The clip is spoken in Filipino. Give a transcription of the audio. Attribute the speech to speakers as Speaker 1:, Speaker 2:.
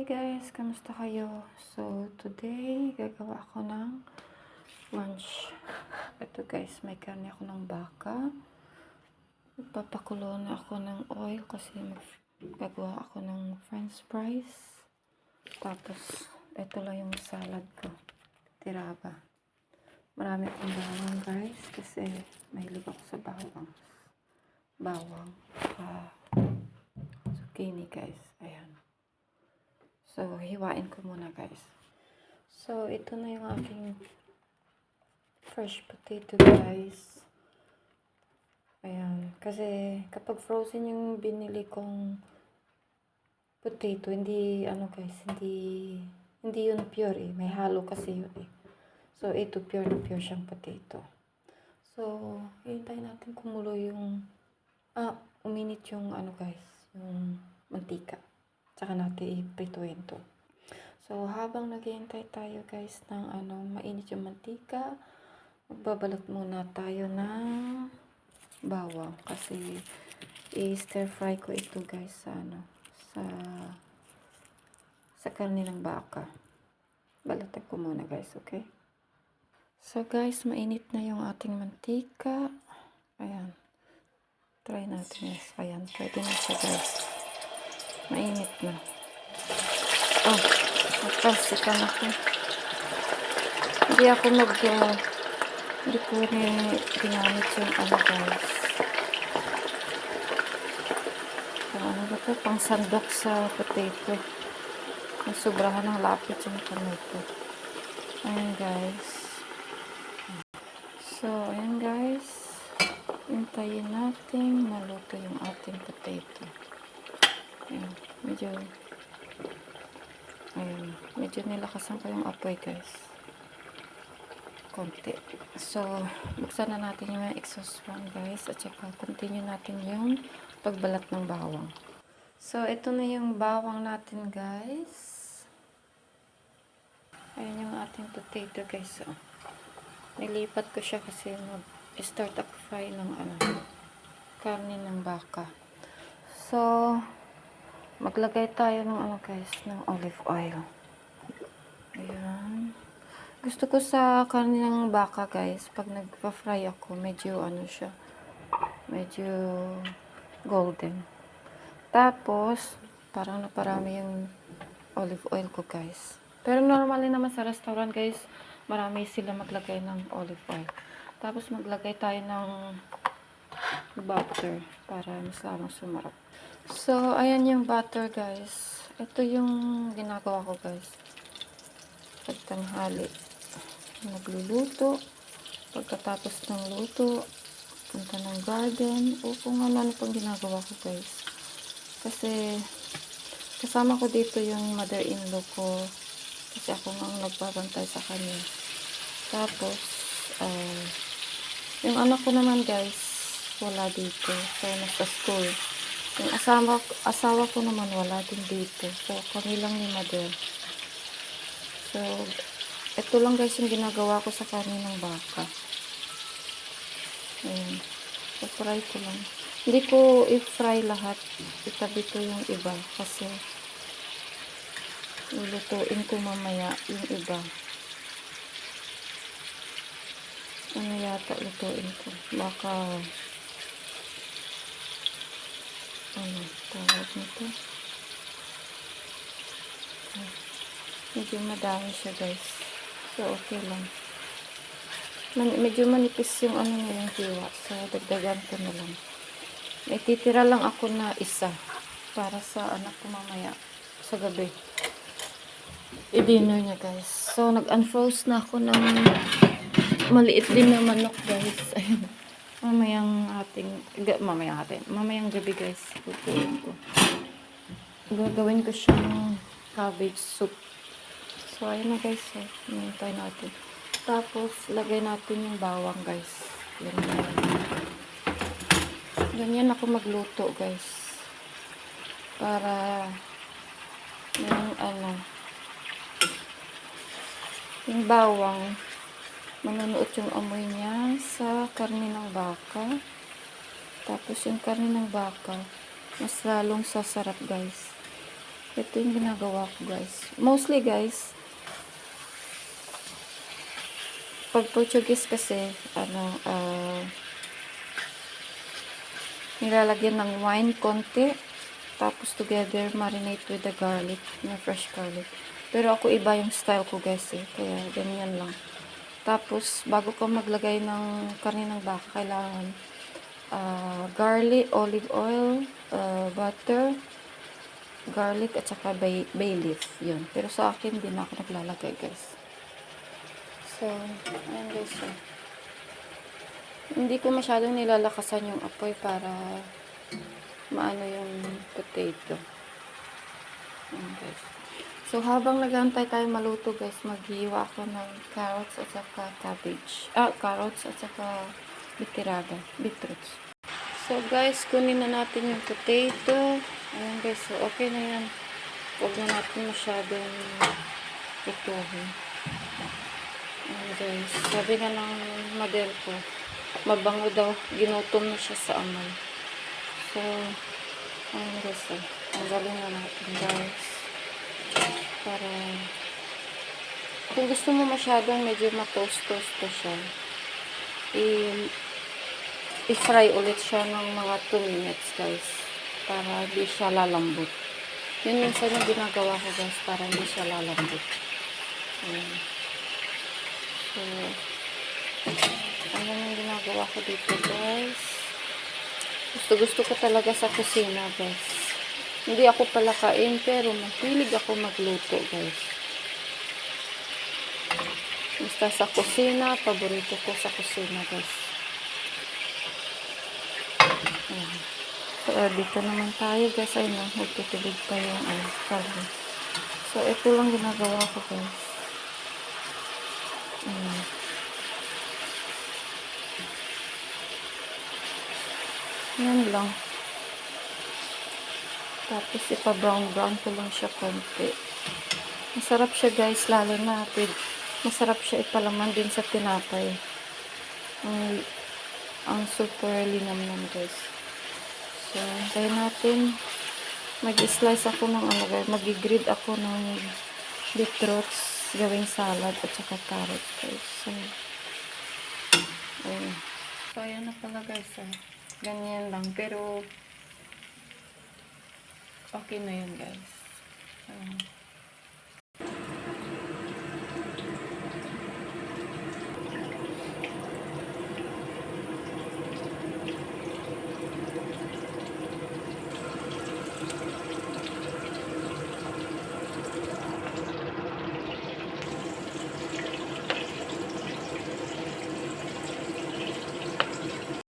Speaker 1: Hi guys, kamusta kayo? So, today, gagawa ako ng lunch. Ito guys, may karne ako ng baka. Ipapakulo na ako ng oil kasi gagawa ako ng french fries. Tapos, ito lang yung salad ko. Tiraba. Marami akong bawang guys kasi mahilig ako sa bawang. Bawang. Zucchini guys. Ayan. So, hiwain ko muna guys. So, ito na yung aking fresh potato guys. Ayan. Kasi, kapag frozen yung binili kong potato, hindi, guys, hindi yun pure eh. May halo kasi yun eh. So, ito pure na pure siyang potato. So, hintayin natin kumulo yung, uminit yung, guys, yung mantika. Tsaka natin iprituin to. So, habang naghihintay tayo guys ng mainit yung mantika, magbabalot muna tayo ng bawang. Kasi, i-stir fry ko ito guys sa karne ng baka. Balatan ko muna guys, okay? So guys, mainit na yung ating mantika. Ayan. Try natin guys. Ayan, pwede na siya guys. Mainit na. Oh, napasikan ako. Hindi ko ginamit yung guys. Yung ba ito? Pang sandok sa potato. Sobrahan ng lapit yung tomato. Ayan guys. So, ayan guys. Hintayin natin maluto yung ating potato. Ayan, medyo nilakasan ko yung apoy guys, konti. So, buksan na natin yung exhaust fan guys, at saka continue natin yung pagbalat ng bawang. So, ito na yung bawang natin guys. Ayan yung ating potato guys. So, nilipat ko siya kasi start up fry ng karne ng baka. So, maglagay tayo ng guys, ng olive oil. Ayan. Gusto ko sa karne ng baka guys, pag nagpa-fry ako, medyo siya, medyo golden. Tapos, parang naparami yung olive oil ko guys. Pero normally naman sa restaurant guys, marami sila maglagay ng olive oil. Tapos maglagay tayo ng butter para mas lamang sumarap. So, ayan yung butter guys. Ito yung ginagawa ko guys. Pagtanghali, nagluluto. Pagkatapos ng luto, punta ng garden. O kung ano pang ginagawa ko guys. Kasi, kasama ko dito yung mother-in-law ko. Kasi ako nga nagbabantay sa kanya. Tapos, yung anak ko naman guys, wala dito. So, nasa school. Yung asawa ko naman wala din dito. So, kami lang ni mother. So, ito lang guys yung ginagawa ko sa karne ng baka. Ayan. So, fry ko lang. Hindi ko i-fry lahat. Itabi ko yung iba. Kasi, lulutuin ko mamaya yung iba. Ano yata lutuin ko? Baka, tawag nito? Medyo madami siya guys. So, okay lang. Medyo manipis yung yung hiwa. So, dagdagan ko na lang. May titira lang ako na isa para sa anak ko mamaya sa gabi. I-dinner niya guys. So, nag-unfroze na ako ng maliit din na manok guys. Ayun. Mamayang gabi guys, pupuin ko. Gagawin ko siyang cabbage soup. So, ayun na guys. So, hinintay natin. Tapos, lagay natin yung bawang guys. Ganyan ako magluto guys. Para, yung bawang, manunuot yung amoy niya sa karne ng baka. Tapos yung karne ng baka, mas lalong sasarap guys. Ito yung ginagawa ko, guys. Mostly, guys, pag Portuguese kasi, nilalagyan ng wine konti, tapos together marinate with the garlic, na fresh garlic. Pero ako iba yung style ko, guys, eh. Kaya ganyan lang. Tapos bago ka maglagay ng karne ng baka, kailangan garlic, olive oil, butter, garlic, at saka bay leaf. Yun. Pero sa akin, hindi na ako naglalagay, guys. So, ayan, guys. So, hindi ko masyadong nilalakasan yung apoy para maano yung potato. Ayan, guys. So, habang nag-aantay tayo maluto, guys, maghiwa ako ng carrots at saka cabbage. Carrots at saka beetroots. So, guys, kunin na natin yung potato. Ayan, guys. So, okay na yan. Huwag na natin masyadong ituhin. Ayan, guys. Sabi nga ng model ko, mabango daw. Ginutom na siya sa amoy. So, ayan, guys. So, tanggalin na natin, guys. Para, kung gusto mo masyadong medyo ma-toast-toast pa siya, i-fry ulit siya ng mga 2 minutes, guys. Para hindi siya lalambot. Yun minsan yung ginagawa ko, guys, para hindi siya lalambot. Ayan. So, ayan yung ginagawa ko dito, guys. Gusto ko talaga sa kusina, guys. Hindi ako palakain, pero mahilig ako magluto, guys. Basta sa kusina, paborito ko sa kusina, guys. Ayan. So, dito naman tayo, guys. Ay, no, magtutulog pa yung karne. So, ito lang ginagawa ko, guys. Ayan. Yan lang. Tapos, ipa-brown ko lang siya konti. Masarap siya, guys, lalo na masarap siya ipalaman din sa tinapay. Ang super linamnam, guys. So, hintayin natin. Mag-slice ako ng mag-grate ako ng beetroots, gawing salad, at saka carrots, guys. So, ayun. So, ayan na pala, guys. Ganyan lang. Pero, okay na yun, guys.